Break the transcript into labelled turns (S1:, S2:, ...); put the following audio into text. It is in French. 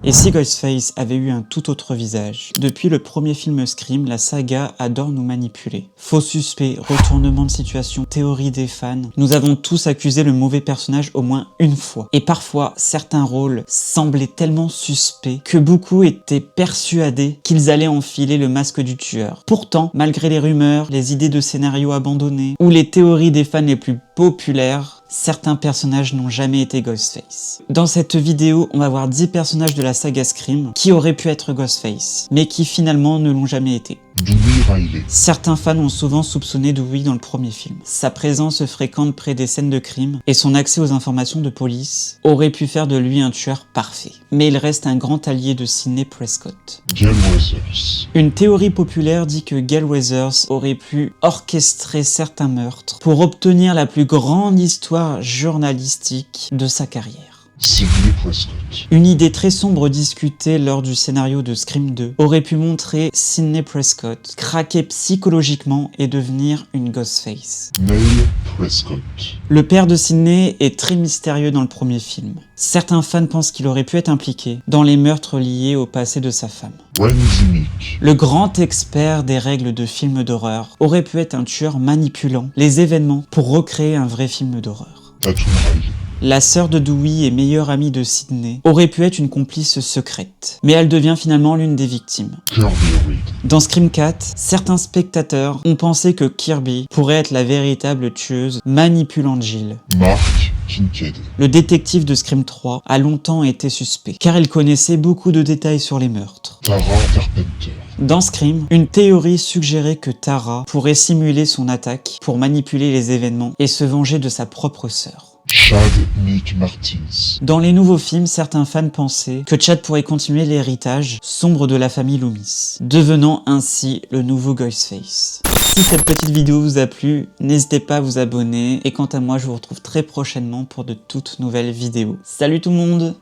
S1: Et si Ghostface avait eu un tout autre visage? Depuis le premier film Scream, la saga adore nous manipuler. Faux suspects, retournement de situation, théorie des fans, nous avons tous accusé le mauvais personnage au moins une fois. Et parfois, certains rôles semblaient tellement suspects que beaucoup étaient persuadés qu'ils allaient enfiler le masque du tueur. Pourtant, malgré les rumeurs, les idées de scénarios abandonnés ou les théories des fans les plus populaires, certains personnages n'ont jamais été Ghostface. Dans cette vidéo, on va voir 10 personnages de la saga Scream qui auraient pu être Ghostface, mais qui finalement ne l'ont jamais été. Certains fans ont souvent soupçonné Dewey dans le premier film. Sa présence fréquente près des scènes de crime et son accès aux informations de police aurait pu faire de lui un tueur parfait. Mais il reste un grand allié de Sidney Prescott.
S2: Gale Weathers.
S1: Une théorie populaire dit que Gale Weathers aurait pu orchestrer certains meurtres pour obtenir la plus grande histoire journalistique de sa carrière.
S2: Sidney Prescott.
S1: Une idée très sombre discutée lors du scénario de Scream 2 aurait pu montrer Sidney Prescott craquer psychologiquement et devenir une Ghostface.
S2: Neil Prescott.
S1: Le père de Sidney est très mystérieux dans le premier film. Certains fans pensent qu'il aurait pu être impliqué dans les meurtres liés au passé de sa femme.
S2: Wen Zimmick.
S1: Le grand expert des règles de films d'horreur aurait pu être un tueur manipulant les événements pour recréer un vrai film d'horreur.
S2: Tatum Riley.
S1: La sœur de Dewey et meilleure amie de Sidney aurait pu être une complice secrète, mais elle devient finalement l'une des victimes.
S2: Kirby Reed.
S1: Dans Scream 4, certains spectateurs ont pensé que Kirby pourrait être la véritable tueuse manipulant Jill.
S2: Mark Kincaid.
S1: Le détective de Scream 3 a longtemps été suspect, car il connaissait beaucoup de détails sur les meurtres.
S2: Tara Carpenter.
S1: Dans Scream, une théorie suggérait que Tara pourrait simuler son attaque pour manipuler les événements et se venger de sa propre sœur.
S2: Chad Mick Martins.
S1: Dans les nouveaux films, certains fans pensaient que Chad pourrait continuer l'héritage sombre de la famille Loomis, devenant ainsi le nouveau Ghostface. Si cette petite vidéo vous a plu, n'hésitez pas à vous abonner, et quant à moi, je vous retrouve très prochainement pour de toutes nouvelles vidéos. Salut tout le monde!